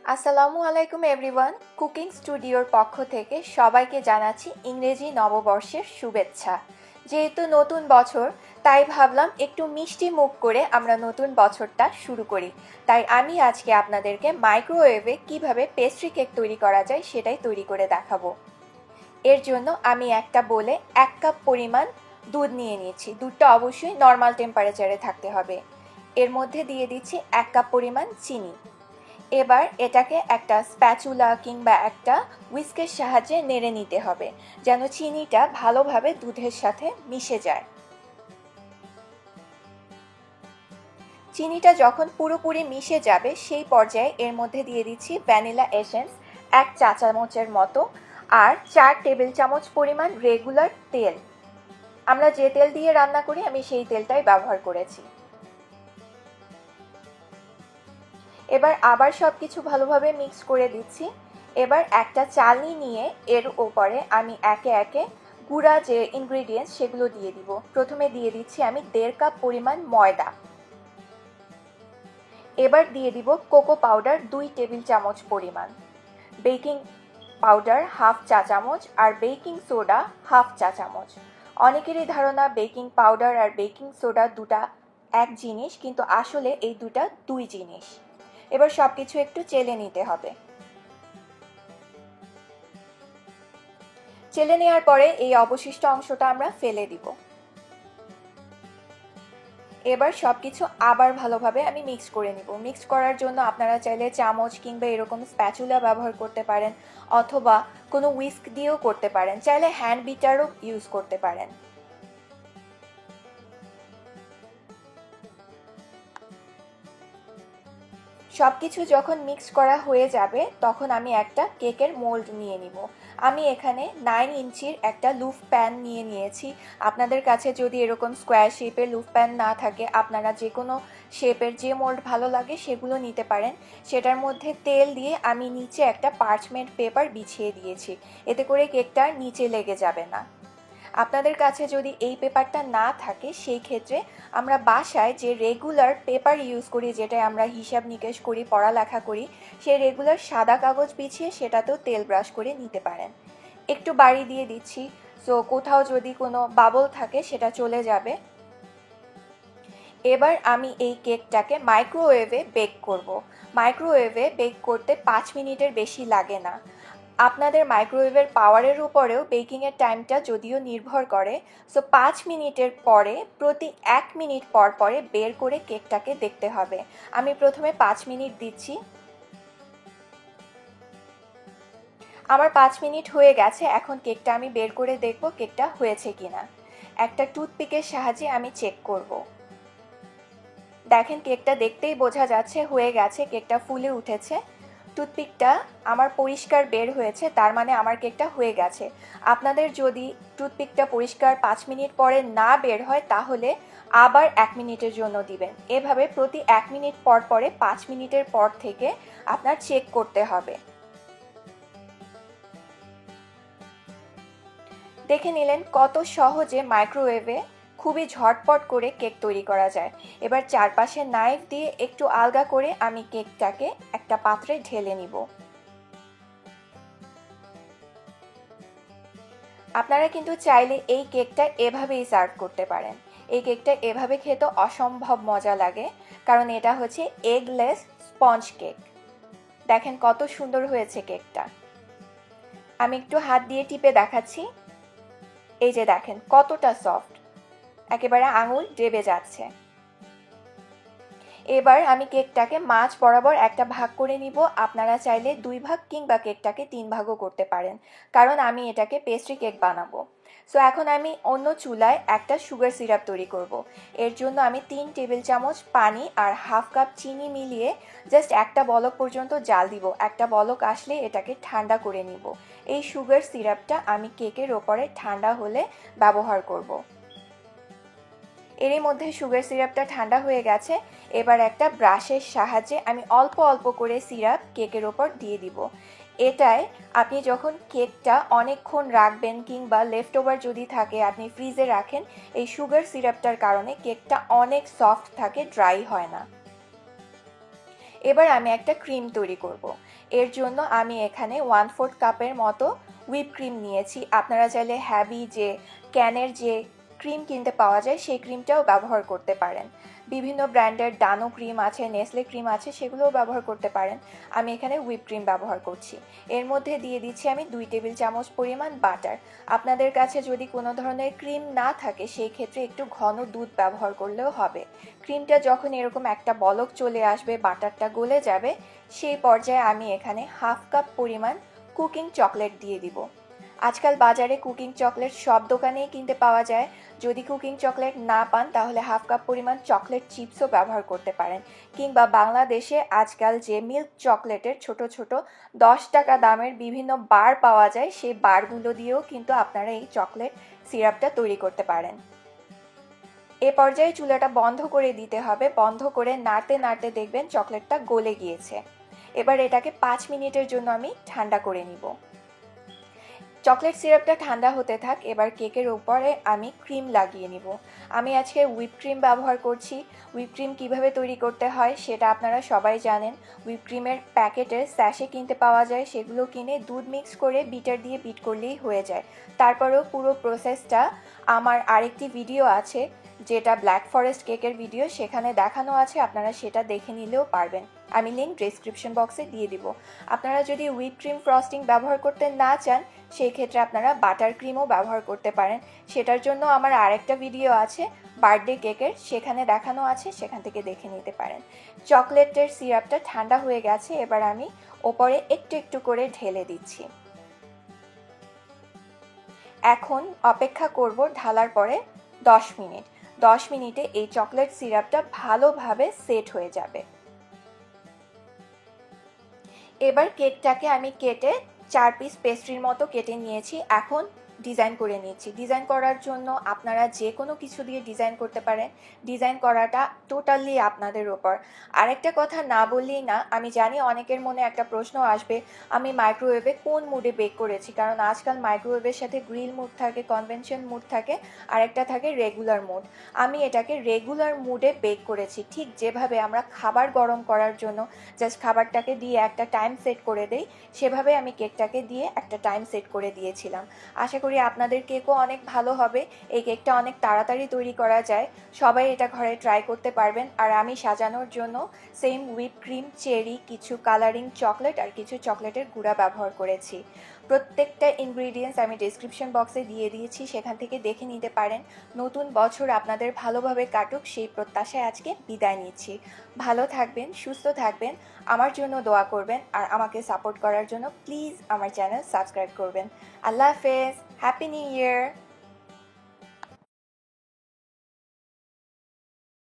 আসসালামু আলাইকুম everyone. Cooking স্টুডিওর পক্ষ থেকে সবাইকে জানাচ্ছি ইংরেজি নববর্ষের শুভেচ্ছা। যেহেতু নতুন বছর, তাই ভাবলাম একটু মিষ্টি মুখ করে আমরা নতুন বছরটা শুরু করি। তাই আমি আজকে আপনাদেরকে মাইক্রোওয়েভে কিভাবে পেস্ট্রি কেক তৈরি করা যায় সেটাই তৈরি করে দেখাবো। এর জন্য আমি একটা বোলে 1 কাপ পরিমাণ দুধ নিয়ে নিচ্ছি। দুধটা অবশ্যই নর্মাল টেম্পারেচারে থাকতে হবে। এর মধ্যে দিয়ে দিচ্ছি 1 কাপ পরিমাণ চিনি। এবার এটাকে একটা স্প্যাচুলা কিংবা একটা হুইস্কের সাহায্যে নেড়ে নিতে হবে, যেন চিনিটা ভালোভাবে দুধের সাথে মিশে যায়। চিনিটা যখন পুরোপুরি মিশে যাবে সেই পর্যায়ে এর মধ্যে দিয়ে দিচ্ছি ভ্যানিলা এসেন্স 1 চা চামচের মতো, আর 4 টেবিল চামচ পরিমাণ রেগুলার তেল। আমরা যে তেল দিয়ে রান্না করি আমি সেই তেলটাই ব্যবহার করেছি। এবার আবার সবকিছু ভালোভাবে মিক্স করে দিচ্ছি। এবার একটা চালনি নিয়ে এর উপরে আমি একে একে গুঁড়া যে ইনগ্রেডিয়েন্টস সেগুলো দিয়ে দিব। প্রথমে দিয়ে দিচ্ছি আমি 1.5 কাপ পরিমাণ ময়দা। এবার দিয়ে দিব কোকো পাউডার 2 টেবিল চামচ পরিমাণ, বেকিং পাউডার হাফ চা চামচ, আর বেকিং সোডা হাফ চা চামচ। অনেকেরই ধারণা বেকিং পাউডার আর বেকিং সোডা দুটা এক জিনিস, কিন্তু আসলে এই দুটা দুই জিনিস। এবার সবকিছু একটু চেলে নিতে হবে। চেলে নেওয়ার পরে এই অবশিষ্ট অংশটা আমরা ফেলে দিব। এবার সবকিছু আবার ভালোভাবে আমি মিক্স করে নিব। মিক্স করার জন্য আপনারা চাইলে চামচ কিংবা এরকম স্প্যাচুলা ব্যবহার করতে পারেন, অথবা কোনো হুইস্ক দিয়েও করতে পারেন, চাইলে হ্যান্ড বিটারও ইউজ করতে পারেন। সবকিছু যখন মিক্স করা হয়ে যাবে তখন আমি একটা কেকের মোল্ড নিয়ে নিব। আমি এখানে 9 ইঞ্চির একটা লুফ প্যান নিয়ে নিয়েছি। আপনাদের কাছে যদি এরকম স্কোয়ার শেপের লুফ প্যান না থাকে, আপনারা যে কোনো শেপের যে মোল্ড ভালো লাগে সেগুলো নিতে পারেন। সেটার মধ্যে তেল দিয়ে আমি নিচে একটা পার্চমেন্ট পেপার বিছিয়ে দিয়েছি, এতে করে কেকটা নিচে লেগে যাবে না। আপনাদের কাছে যদি এই পেপারটা না থাকে সেই ক্ষেত্রে আমরা বাসায় যে রেগুলার পেপার ইউজ করি, যেটা আমরা হিসাব নিকেশ করি, পড়ালেখা করি, সেই রেগুলার সাদা কাগজ বিছিয়ে সেটাতেও তেল ব্রাশ করে নিতে পারেন। একটু বাড়ি দিয়ে দিচ্ছি, সো কোথাও যদি কোনো বাবল থাকে সেটা চলে যাবে। এবার আমি এই কেকটাকে মাইক্রোওয়েভে বেক করব। মাইক্রোওয়েভে বেক করতে 5 মিনিটের বেশি লাগে না। আপনাদের মাইক্রোওয়েভের পাওয়ারের উপরেও বেকিংয়ের টাইমটা যদিও নির্ভর করে। সো 5 মিনিটের পরে প্রতি 1 মিনিট পর পরে বের করে কেকটাকে দেখতে হবে। আমি প্রথমে 5 মিনিট দিচ্ছি। আমার 5 মিনিট হয়ে গেছে। এখন কেকটা আমি বের করে দেখব কেকটা হয়েছে কিনা। একটা টুথপিকের সাহায্যে আমি চেক করব। দেখেন কেকটা দেখতেই বোঝা যাচ্ছে হয়ে গেছে, কেকটা ফুলে উঠেছে। টুথপিকটা আমার পরিষ্কার বের হয়েছে, তার মানে আমার কেকটা হয়ে গেছে। আপনাদের যদি টুথপিকটা পরিষ্কার 5 মিনিট পরে না বের হয় তাহলে আবার 1 মিনিটের জন্য দিবেন। এভাবে প্রতি 1 মিনিট পর পরে 5 মিনিটের পর থেকে আপনার চেক করতে হবে। দেখে নিলেন কত সহজে মাইক্রোওয়েভে খুবই ঝটপট করে কেক তৈরি করা যায়। এবার চারপাশে নাইফ দিয়ে একটু আলগা করে আমি কেকটাকে একটা পাত্রে ঢেলে নিব। আপনারা কিন্তু চাইলে এই কেকটা এভাবেই সার্ভ করতে পারেন। এই কেকটা এভাবে খেতে অসম্ভব মজা লাগে, কারণ এটা হচ্ছে এগলেস স্পঞ্জ কেক। দেখেন কত সুন্দর হয়েছে কেকটা। আমি একটু হাত দিয়ে টিপে দেখাচ্ছি। এই যে দেখেন কতটা সফট, একেবারে আঙুল ডেবে যাচ্ছে। এবার আমি কেকটাকে মাঝ বরাবর একটা ভাগ করে নিব। আপনারা চাইলে 2 ভাগ কিংবা কেকটাকে 3 ভাগও করতে পারেন, কারণ আমি এটাকে পেস্ট্রি কেক বানাবো। সো এখন আমি অন্য চুলায় একটা সুগার সিরাপ তৈরি করব। এর জন্য আমি 3 টেবিল চামচ পানি আর হাফ কাপ চিনি মিলিয়ে জাস্ট একটা বলক পর্যন্ত জাল দিব। একটা বলক আসলে এটাকে ঠান্ডা করে নিব। এই সুগার সিরাপটা আমি কেকের ওপরে ঠান্ডা হলে ব্যবহার করব। এরই মধ্যে সুগার সিরাপটা ঠান্ডা হয়ে গেছে। এবার একটা ব্রাশের সাহায্যে আমি অল্প অল্প করে সিরাপ কেকের ওপর দিয়ে দিব। এটায় আপনি যখন কেকটা অনেকক্ষণ রাখবেন কিংবা লেফট ওভার যদি থাকে আপনি ফ্রিজে রাখেন, এই সুগার সিরাপটার কারণে কেকটা অনেক সফট থাকে, ড্রাই হয় না। এবার আমি একটা ক্রিম তৈরি করব। এর জন্য আমি এখানে 1/4 কাপের মতো হুইপ ক্রিম নিয়েছি। আপনারা চাইলে হ্যাভি যে ক্যানের যে ক্রিম কিনতে পাওয়া যায় সেই ক্রিমটাও ব্যবহার করতে পারেন। বিভিন্ন ব্র্যান্ডের ডানো ক্রিম আছে, নেসলে ক্রিম আছে, সেগুলোও ব্যবহার করতে পারেন। আমি এখানে হুইপ ক্রিম ব্যবহার করছি। এর মধ্যে দিয়ে দিচ্ছি আমি 2 টেবিল চামচ পরিমাণ বাটার। আপনাদের কাছে যদি কোনো ধরনের ক্রিম না থাকে সেই ক্ষেত্রে একটু ঘন দুধ ব্যবহার করলেও হবে। ক্রিমটা যখন এরকম একটা বলক চলে আসবে, বাটারটা গলে যাবে, সেই পর্যায়ে আমি এখানে 1/2 কাপ পরিমাণ কুকিং চকলেট দিয়ে দিব। আজকাল বাজারে কুকিং চকলেট সব দোকানেই কিনতে পাওয়া যায়। যদি কুকিং চকলেট না পান তাহলে 1/2 কাপ পরিমাণ চকলেট চিপসও ব্যবহার করতে পারেন, কিংবা বাংলাদেশে আজকাল যে মিল্ক চকলেটের ছোট ছোট 10 টাকা দামের বিভিন্ন বার পাওয়া যায়, সেই বারগুলো দিয়েও কিন্তু আপনারা এই চকলেট সিরাপটা তৈরি করতে পারেন। এ পর্যায়ে চুলাটা বন্ধ করে দিতে হবে। বন্ধ করে নাড়তে নাড়তে দেখবেন চকলেটটা গলে গিয়েছে। এবার এটাকে 5 মিনিটের জন্য আমি ঠান্ডা করে নিব। চকলেট সিরাপটা ঠান্ডা হতে থাক। এবার কেকের উপরে আমি ক্রিম লাগিয়ে নিব। আমি আজকে হুইপ ক্রিম ব্যবহার করছি। হুইপ ক্রিম কীভাবে তৈরি করতে হয় সেটা আপনারা সবাই জানেন। হুইপ ক্রিমের প্যাকেটের স্যাশে কিনতে পাওয়া যায়, সেগুলো কিনে দুধ মিক্স করে বিটার দিয়ে বিট করলেই হয়ে যায়। তারপরেও পুরো প্রসেসটা আমার আরেকটি ভিডিও আছে, যেটা ব্ল্যাক ফরেস্ট কেকের ভিডিও, সেখানে দেখানো আছে, আপনারা সেটা দেখে নিলেও পারবেন। আমি লিঙ্ক ডেসক্রিপশন বক্সে দিয়ে দিব। আপনারা যদি হুইপ ক্রিম ফ্রস্টিং ব্যবহার করতে না চান সেই ক্ষেত্রে আপনারা বাটার ক্রিমও ব্যবহার করতে পারেন। সেটার জন্য আমার আরেকটা ভিডিও আছে বার্থডে কেকের, সেখানে দেখানো আছে, সেখান থেকে দেখে নিতে পারেন। চকলেটের সিরাপটা ঠান্ডা হয়ে গেছে। এবার আমি ওপরে একটু একটু করে ঢেলে দিচ্ছি। এখন অপেক্ষা করব ঢালার পরে 10 মিনিট। 10 মিনিটে এই চকলেট সিরাপটা ভালোভাবে সেট হয়ে যাবে। এবার কেকটাকে আমি কেটে 4 পিস পেস্ট্রির মতো কেটে নিয়েছি। এখন ডিজাইন করে নিচ্ছি। ডিজাইন করার জন্য আপনারা যে কোনো কিছু দিয়ে ডিজাইন করতে পারেন। ডিজাইন করাটা টোটালি আপনাদের ওপর। আরেকটা কথা না বললেই না, আমি জানি অনেকের মনে একটা প্রশ্ন আসবে, আমি মাইক্রোওয়েভে কোন মুডে বেক করেছি, কারণ আজকাল মাইক্রোওয়েভের সাথে গ্রিল মুড থাকে, কনভেনশন মুড থাকে, আরেকটা থাকে রেগুলার মুড। আমি এটাকে রেগুলার মুডে বেক করেছি। ঠিক যেভাবে আমরা খাবার গরম করার জন্য জাস্ট খাবারটাকে দিয়ে একটা টাইম সেট করে দেই, সেভাবে আমি কেকটাকে দিয়ে একটা টাইম সেট করে দিয়েছিলাম। আশা করি আপনাদের কেকও অনেক ভালো হবে। এই কেকটা অনেক তাড়াতাড়ি তৈরি করা যায়। সবাই এটা ঘরে ট্রাই করতে পারবেন। আর আমি সাজানোর জন্য সেম হুইপ ক্রিম, চেরি, কিছু কালারিং চকলেট আর কিছু চকলেটের গুঁড়া ব্যবহার করেছি। প্রত্যেকটা ইনগ্রিডিয়েন্টস আমি ডেসক্রিপশন বক্সে দিয়ে দিয়েছি, সেখান থেকে দেখে নিতে পারেন। নতুন বছর আপনাদের ভালোভাবে কাটুক সেই প্রত্যাশায় আজকে বিদায় নিচ্ছি। ভালো থাকবেন, সুস্থ থাকবেন, আমার জন্য দোয়া করবেন, আর আমাকে সাপোর্ট করার জন্য প্লিজ আমার চ্যানেল সাবস্ক্রাইব করবেন। আল্লাহ হাফেজ, হ্যাপি নিউ ইয়ার।